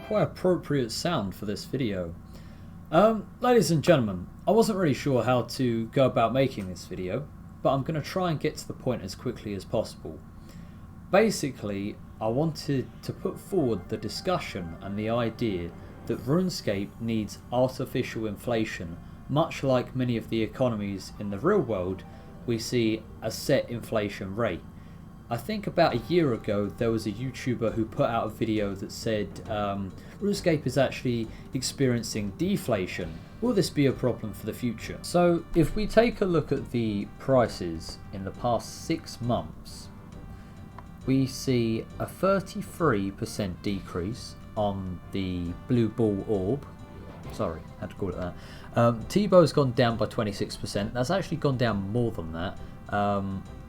quite appropriate sound for this video. Ladies and gentlemen, I wasn't really sure how to go about making this video, but I'm going to try and get to the point as quickly as possible. Basically, I wanted to put forward the discussion and the idea that RuneScape needs artificial inflation, much like many of the economies in the real world. We see a set inflation rate. I think about a year ago there was a YouTuber who put out a video that said RuneScape is actually experiencing deflation. Will this be a problem for the future? So if we take a look at the prices in the past 6 months, we see a 33% decrease on the blue ball orb. Sorry, I had to call it that. Tebow's gone down by 26%. That's actually gone down more than that.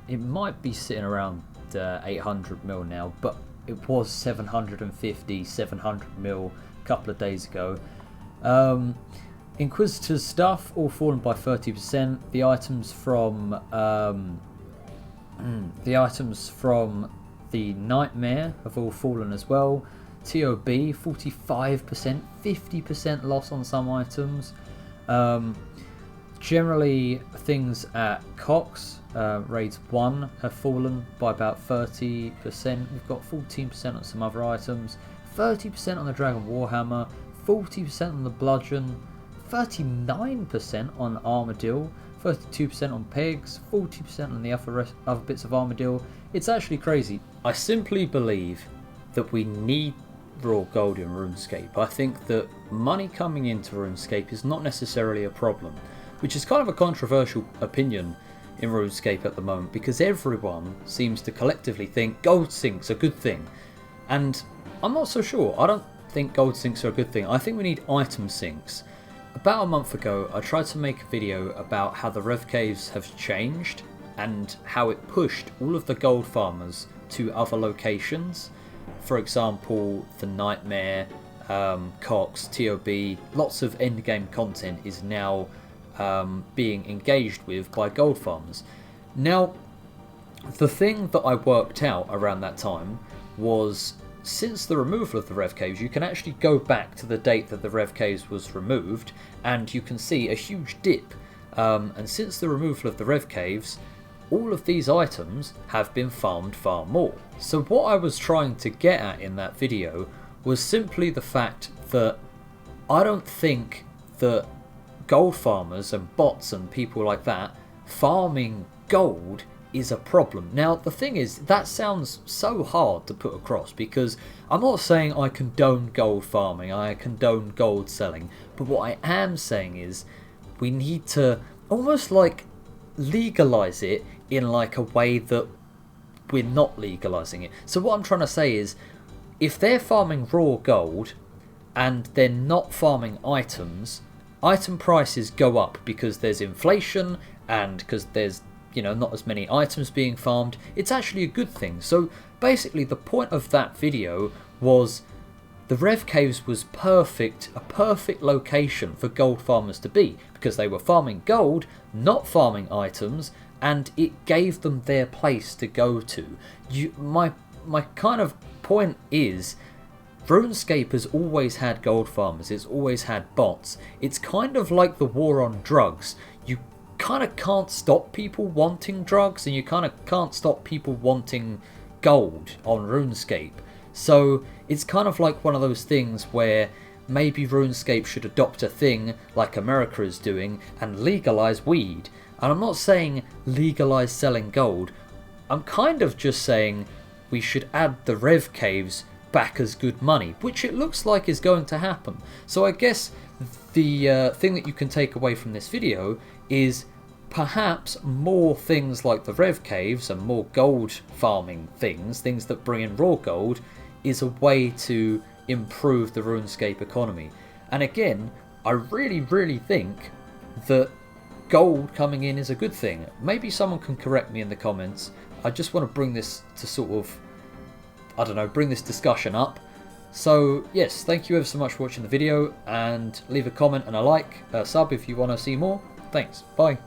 It might be sitting around 800 mil now, but it was 750, 700 mil a couple of days ago. Inquisitor's stuff all fallen by 30%. The items from the Nightmare have all fallen as well. TOB 45%, 50% loss on some items. Generally, things at Cox, raids 1 have fallen by about 30%. We've got 14% on some other items, 30% on the Dragon Warhammer, 40% on the Bludgeon, 39% on Armadillo, 32% on Pegs, 40% on the other bits of Armadillo. It's actually crazy. I simply believe that we need raw gold in RuneScape. I think that money coming into RuneScape is not necessarily a problem, which is kind of a controversial opinion in RuneScape at the moment, because everyone seems to collectively think gold sinks are a good thing, and I'm not so sure. I don't think gold sinks are a good thing. I think we need item sinks. About a month ago I tried to make a video about how the Rev Caves have changed and how it pushed all of the gold farmers to other locations. For example, the Nightmare, Cox, TOB, lots of endgame content is now being engaged with by gold farmers. Now, the thing that I worked out around that time was, since the removal of the Rev Caves, you can actually go back to the date that the Rev Caves was removed, and you can see a huge dip. And since the removal of the Rev Caves, all of these items have been farmed far more. So what I was trying to get at in that video was simply the fact that I don't think that gold farmers and bots and people like that farming gold is a problem. Now the thing is, that sounds so hard to put across, because I'm not saying I condone gold farming, I condone gold selling, but what I am saying is we need to almost like legalize it in like a way that we're not legalizing it. So what I'm trying to say is, if they're farming raw gold and they're not farming items, item prices go up because there's inflation and because there's, you know, not as many items being farmed. It's actually a good thing. So basically the point of that video was the Rev Caves was a perfect location for gold farmers to be, because they were farming gold, not farming items, and it gave them their place to go to. My kind of point is, RuneScape has always had gold farmers, it's always had bots. It's kind of like the war on drugs. You kind of can't stop people wanting drugs, and you kind of can't stop people wanting gold on RuneScape. So it's kind of like one of those things where maybe RuneScape should adopt a thing like America is doing and legalize weed. And I'm not saying legalize selling gold, I'm kind of just saying we should add the Rev Caves back as good money, which it looks like is going to happen. So I guess the thing that you can take away from this video is perhaps more things like the Rev Caves and more gold farming things that bring in raw gold, is a way to improve the RuneScape economy. And again, I really think that gold coming in is a good thing. Maybe someone can correct me in the comments. I just want to bring this to sort of, I don't know, bring this discussion up. So yes, thank you ever so much for watching the video, and leave a comment and a like, a sub if you want to see more. Thanks, bye.